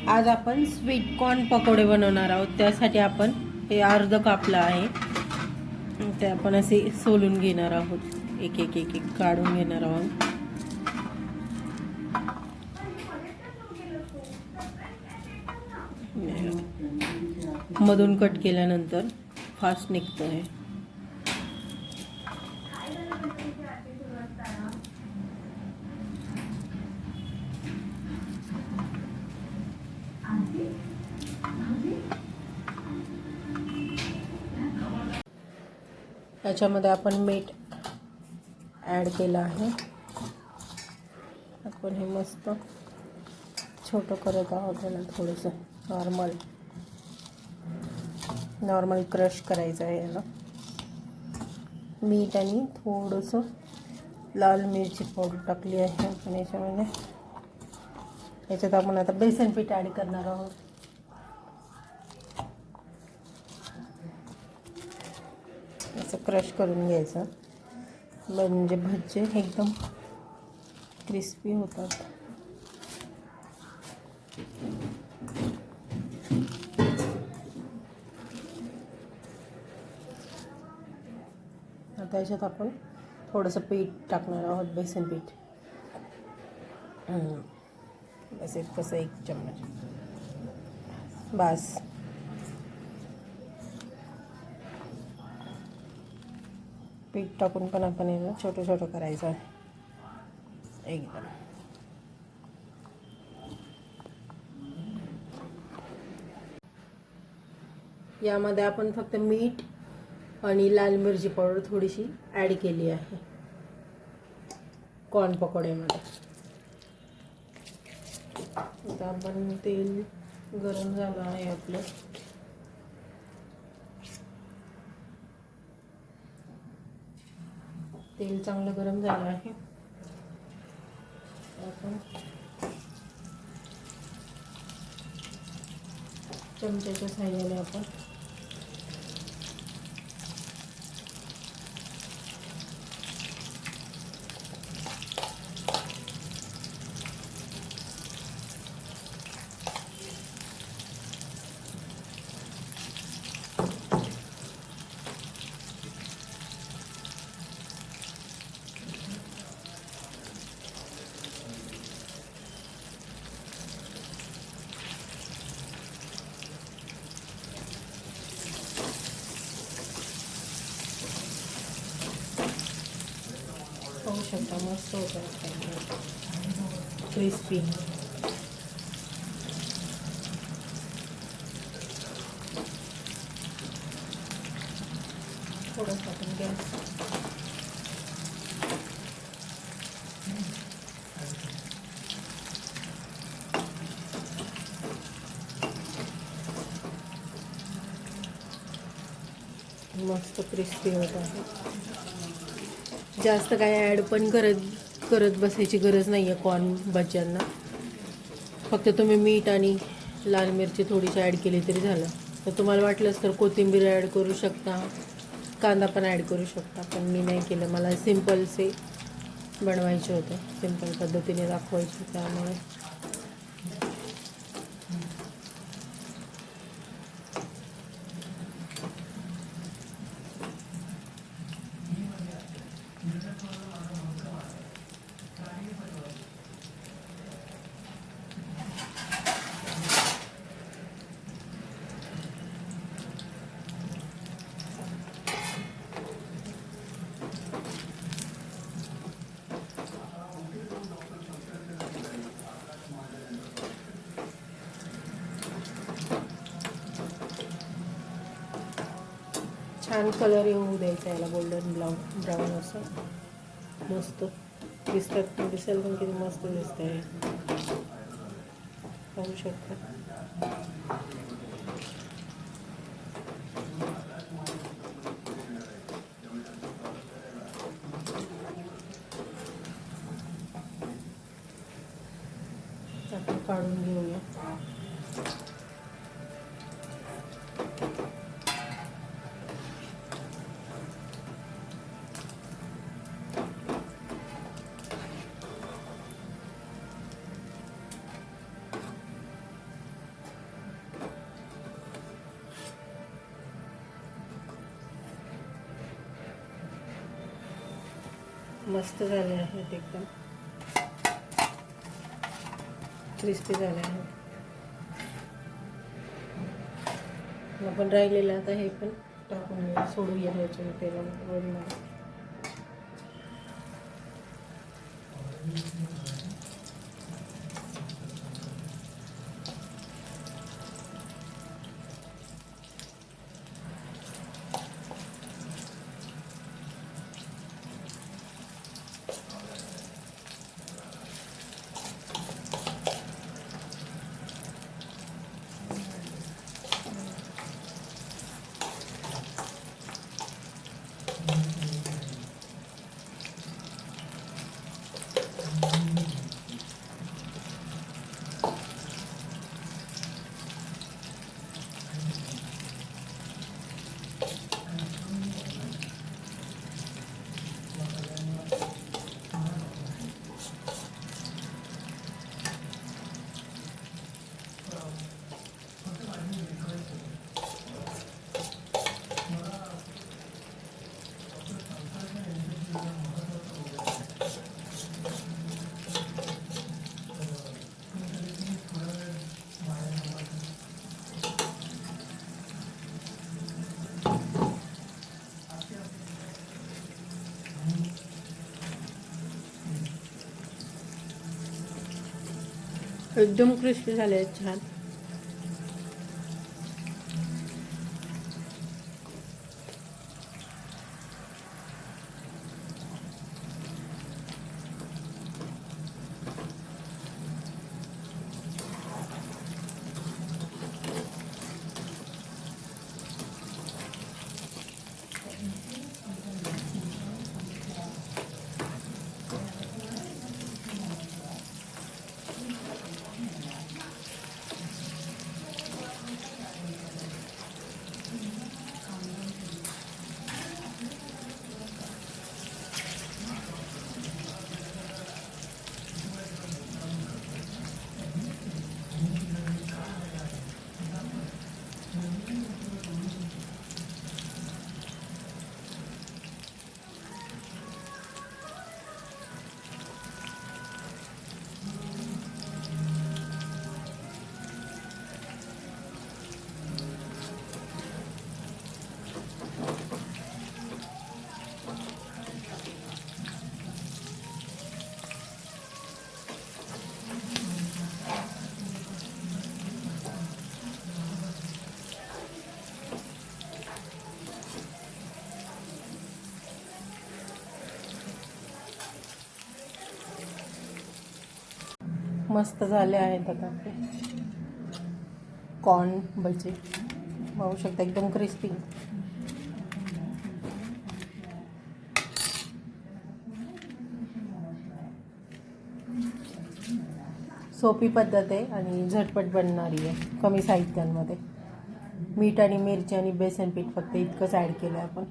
आज आपण sweet corn पकोडे बनवणार आहोत. त्यासाठी आपण हे अर्ध कापलं आहे, ते आपण असे सोलून घेणार आहोत. एक एक एक एक काढून घेणार आहोत. मधून कट केल्यानंतर फास्ट निघतो आहे. याच्यामध्ये आपण मीठ ॲड केलं आहे. आपण हे मस्त छोटं करत आहोत. त्याला थोडंसं नॉर्मल क्रश करायचं आहे. याला मीठ आणि थोडंसं लाल मिरची पावडर टाकली आहे आपण याच्यामध्ये. याच्यात आपण आता बेसन पीठ ॲड करणार आहोत. असं क्रश करून घ्यायचं, म्हणजे भजे एकदम क्रिस्पी होतात. आता याच्यात आपण थोडंसं पीठ टाकणार आहोत, बेसन पीठ. बस कसं 1 चम्मच बस. पीठ टाकून पण आपण याला छोटं छोटं करायचं आहे एकदम. यामध्ये आपण फक्त मीठ आणि लाल मिरची पावडर थोडीशी ॲड केली आहे कॉर्न पकोड्यामध्ये. आता आपण तेल गरम झालं आहे आपलं. तेल चांगलं गरम झालं आहे. आपण चमच्याच्या साहाय्याने आपण पाहू शकता मस्त होतं क्रिस्पी. थोडंसं आपण गॅस मस्त क्रिस्पी होत आहे. जास्त काय ॲड पण करत बसायची गरज नाही आहे कॉर्न भज्यांना. फक्त तुम्ही मीठ आणि लाल मिरची थोडीशी ॲड केली तरी झालं. तर तुम्हाला वाटलंच तर कोथिंबीर ॲड करू शकता, कांदा पण ॲड करू शकता, पण मी नाही केलं. मला सिम्पलसे बनवायचे होते, सिम्पल पद्धतीने दाखवायचे, त्यामुळे. छान कलर येऊ द्यायचा याला, गोल्डन ब्राऊन असं मस्त दिसतात. दिसेल पण किती मस्त दिसत आहे, पाहू शकता. आपण काढून घेऊया. मस्त झाले आहेत, एकदम क्रिस्पी झाले आहेत. आपण राहिलेलं आता हे पण टाकून सोडूया ह्याच्या तेलामध्ये. एकदम क्रिस्पी झाले आहेत, छान. मस्त झाले आहेत आता आपले कॉर्न भजी. पाहू शकता, एकदम क्रिस्पी. सोपी पद्धत आहे आणि झटपट बनणारी आहे, कमी साहित्यांमध्ये. मीठ आणि मिरची आणि बेसन पीठ फक्त इतकंच ॲड केलं आहे आपण.